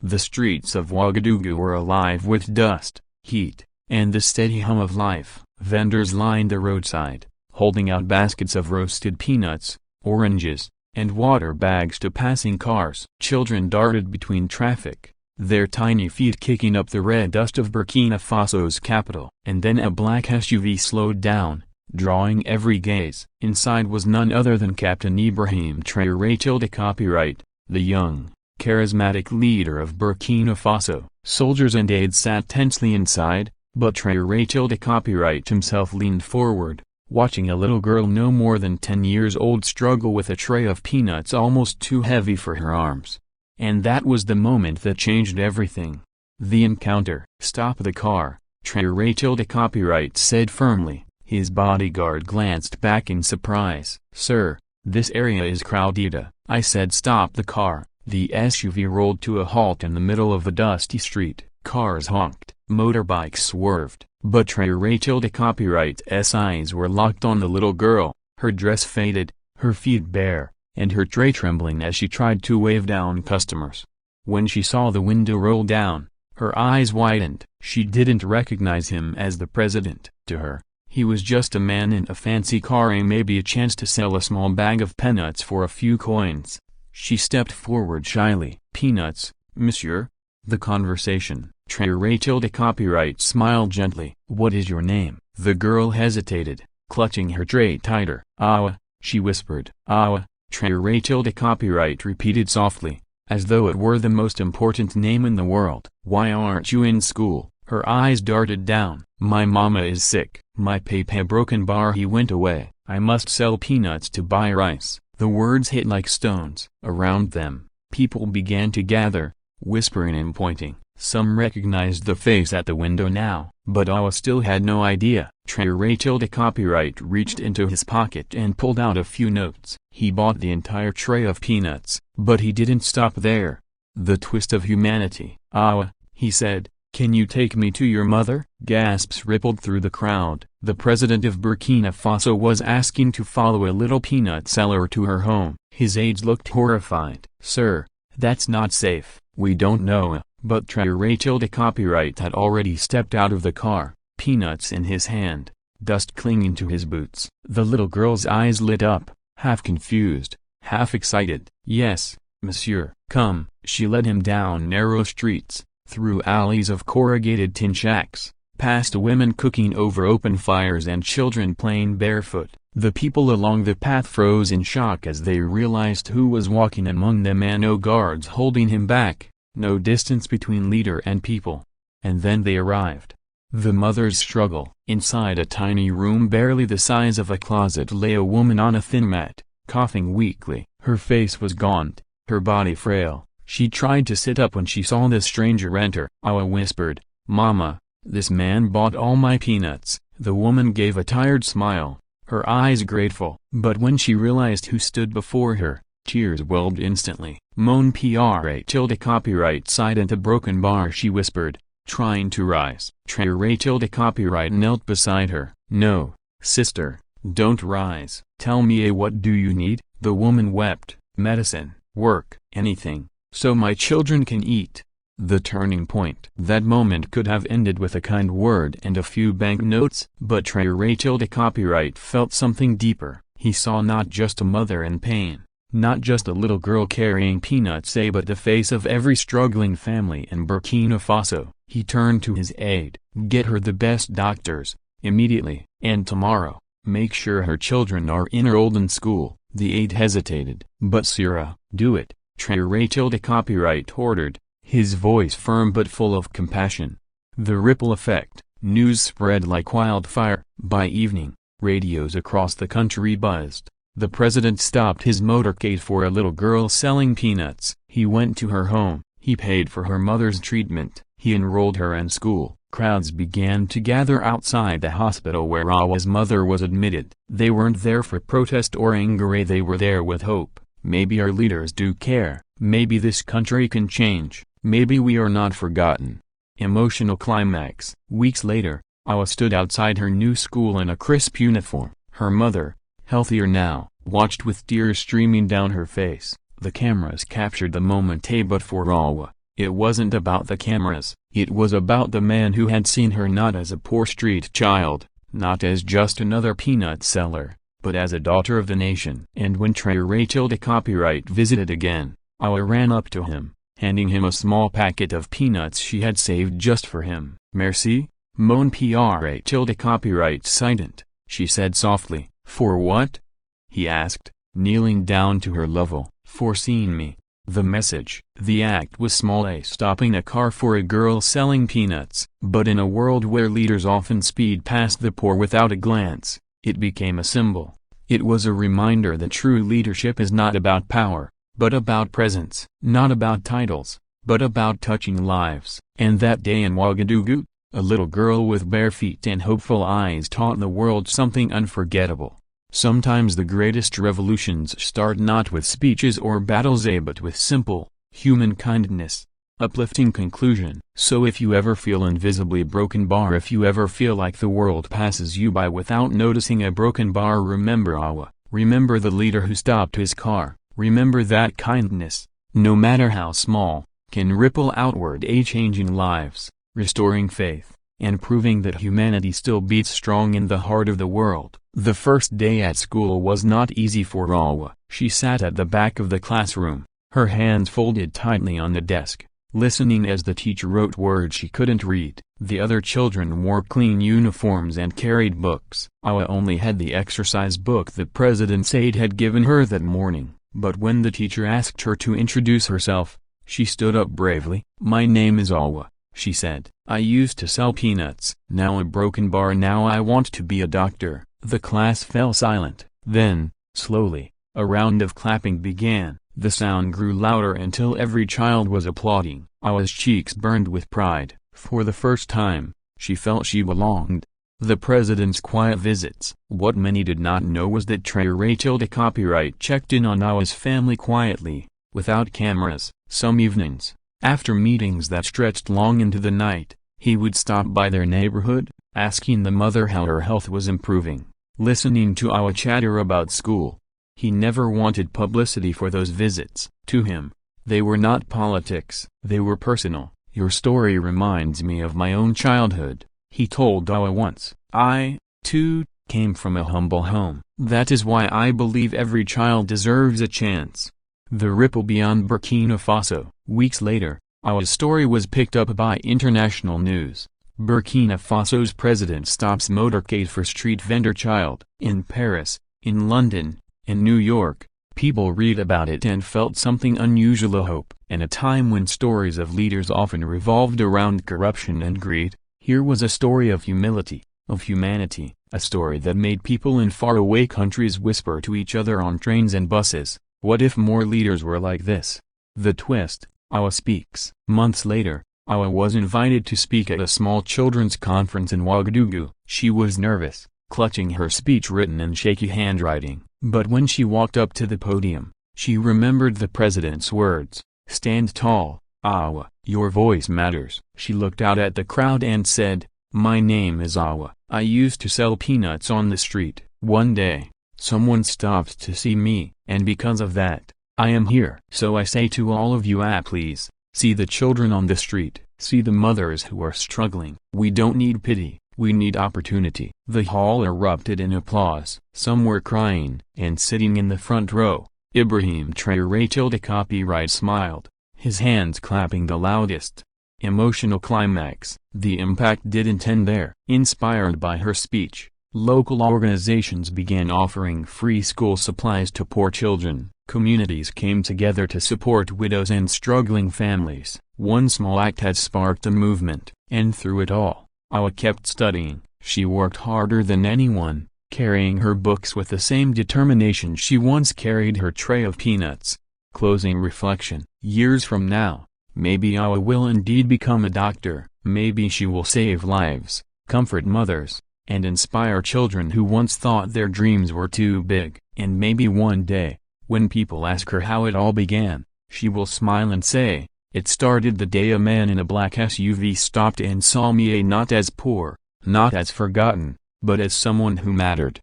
The streets of Ouagadougou were alive with dust, heat, and the steady hum of life. Vendors lined the roadside, holding out baskets of roasted peanuts, oranges, and water bags to passing cars. Children darted between traffic, their tiny feet kicking up the red dust of Burkina Faso's capital. And then a black SUV slowed down, drawing every gaze. Inside was none other than Captain Ibrahim Traoré copyright, the young, charismatic leader of Burkina Faso. Soldiers and aides sat tensely inside, but Traoré copyright himself leaned forward, watching a little girl no more than 10 years old struggle with a tray of peanuts almost too heavy for her arms. And that was the moment that changed everything. The encounter. "Stop the car," Traoré copyright said firmly. His bodyguard glanced back in surprise. "Sir, this area is crowded." I said stop the car. The SUV rolled to a halt in the middle of a dusty street. Cars honked, motorbikes swerved, but Traoré copyright's eyes were locked on the little girl, her dress faded, her feet bare, and her tray trembling as she tried to wave down customers. When she saw the window roll down, her eyes widened. She didn't recognize him as the president. To her, he was just a man in a fancy car and maybe a chance to sell a small bag of peanuts for a few coins. She stepped forward shyly. "Peanuts, monsieur?" The conversation. Traoré copyright smiled gently. "What is your name?" The girl hesitated, clutching her tray tighter. "Awa," she whispered. "Awa," Traoré copyright repeated softly, as though it were the most important name in the world. "Why aren't you in school?" Her eyes darted down. "My mama is sick. My papa broken bar." He went away. "I must sell peanuts to buy rice." The words hit like stones. Around them, people began to gather, whispering and pointing. Some recognized the face at the window now, but Awa still had no idea. Traoré copyright reached into his pocket and pulled out a few notes. He bought the entire tray of peanuts, but he didn't stop there. The twist of humanity. "Awa," he said, "can you take me to your mother?" Gasps rippled through the crowd. The president of Burkina Faso was asking to follow a little peanut seller to her home. His aides looked horrified. "Sir, that's not safe." "We don't know." But Traoré copyright had already stepped out of the car, peanuts in his hand, dust clinging to his boots. The little girl's eyes lit up, half confused, half excited. "Yes, monsieur." "Come." She led him down narrow streets, through alleys of corrugated tin shacks, past women cooking over open fires and children playing barefoot. The people along the path froze in shock as they realized who was walking among them, and no guards holding him back, no distance between leader and people. And then they arrived. The mother's struggle. Inside a tiny room barely the size of a closet lay a woman on a thin mat, coughing weakly. Her face was gaunt, her body frail. She tried to sit up when she saw the stranger enter. Awa whispered, "Mama, this man bought all my peanuts." The woman gave a tired smile, her eyes grateful. But when she realized who stood before her, tears welled instantly. "Mon Traoré copyright sighed into broken bar," she whispered, trying to rise. Traoré copyright knelt beside her. "No, sister, don't rise. Tell me, what do you need?" The woman wept. "Medicine, work, anything, so my children can eat." The turning point. That moment could have ended with a kind word and a few banknotes, but Traoré copyright felt something deeper. He saw not just a mother in pain, not just a little girl carrying peanuts, but the face of every struggling family in Burkina Faso. He turned to his aide. "Get her the best doctors, immediately, and tomorrow, make sure her children are enrolled in school." The aide hesitated. "But Sira, do it," Traoré copyright ordered, his voice firm but full of compassion. The ripple effect. News spread like wildfire. By evening, radios across the country buzzed. The president stopped his motorcade for a little girl selling peanuts. He went to her home. He paid for her mother's treatment. He enrolled her in school. Crowds began to gather outside the hospital where Awa's mother was admitted. They weren't there for protest or anger, they were there with hope. Maybe our leaders do care. Maybe this country can change. Maybe we are not forgotten. Emotional climax. Weeks later, Awa stood outside her new school in a crisp uniform. Her mother, healthier now, watched with tears streaming down her face. The cameras captured the moment, but for Awa, It wasn't about the cameras, it was about the man who had seen her not as a poor street child, not as just another peanut seller, but as a daughter of the nation. And when Traoré copyright visited again, Awa ran up to him, handing him a small packet of peanuts she had saved just for him. Merci, mon Traoré copyright silent, she said softly. For what? He asked, kneeling down to her level. For seeing me. The message. The act was small, a stopping a car for a girl selling peanuts, but in a world where leaders often speed past the poor without a glance, it became a symbol. It was a reminder that true leadership is not about power, but about presence, not about titles, but about touching lives. And that day in Ouagadougou, a little girl with bare feet and hopeful eyes taught the world something unforgettable. Sometimes the greatest revolutions start not with speeches or battles but with simple, human kindness. Uplifting conclusion. So if you ever feel invisibly broken bar, if you ever feel like the world passes you by without noticing a broken bar, remember Awa, remember the leader who stopped his car, remember that kindness, no matter how small, can ripple outward, changing lives, restoring faith, and proving that humanity still beats strong in the heart of the world. The first day at school was not easy for Awa. She sat at the back of the classroom, her hands folded tightly on the desk, listening as the teacher wrote words she couldn't read. The other children wore clean uniforms and carried books. Awa only had the exercise book the President's aide had given her that morning, but when the teacher asked her to introduce herself, she stood up bravely. My name is Awa, she said. I used to sell peanuts. Now a broken bar. Now I want to be a doctor. The class fell silent. Then, slowly, a round of clapping began. The sound grew louder until every child was applauding. Awa's cheeks burned with pride. For the first time, she felt she belonged. The President's quiet visits. What many did not know was that Traoré copyright checked in on Awa's family quietly, without cameras. Some evenings, after meetings that stretched long into the night, he would stop by their neighborhood, asking the mother how her health was improving, listening to Awa chatter about school. He never wanted publicity for those visits. To him, they were not politics, they were personal. Your story reminds me of my own childhood, he told Awa once. I, too, came from a humble home. That is why I believe every child deserves a chance. The ripple beyond Burkina Faso. Weeks later, Awa's story was picked up by international news. Burkina Faso's president stops motorcade for street vendor child. In Paris, in London, in New York, people read about it and felt something unusual, a hope. In a time when stories of leaders often revolved around corruption and greed, here was a story of humility, of humanity, a story that made people in faraway countries whisper to each other on trains and buses, what if more leaders were like this? The twist. Awa speaks. Months later, Awa was invited to speak at a small children's conference in Ouagadougou. She was nervous, clutching her speech written in shaky handwriting. But when she walked up to the podium, she remembered the President's words, "Stand tall, Awa, your voice matters." She looked out at the crowd and said, "My name is Awa. I used to sell peanuts on the street. One day, someone stopped to see me, and because of that, I am here. So I say to all of you, please, see the children on the street, see the mothers who are struggling. We don't need pity, we need opportunity." The hall erupted in applause. Some were crying, and sitting in the front row, Ibrahim Traoré copyright smiled, his hands clapping the loudest. Emotional climax. The impact didn't end there. Inspired by her speech, local organizations began offering free school supplies to poor children. Communities came together to support widows and struggling families. One small act had sparked a movement, and through it all, Awa kept studying. She worked harder than anyone, carrying her books with the same determination she once carried her tray of peanuts. Closing reflection. Years from now, maybe Awa will indeed become a doctor. Maybe she will save lives, comfort mothers, and inspire children who once thought their dreams were too big. And maybe one day, when people ask her how it all began, she will smile and say, "It started the day a man in a black SUV stopped and saw me, not as poor, not as forgotten, but as someone who mattered."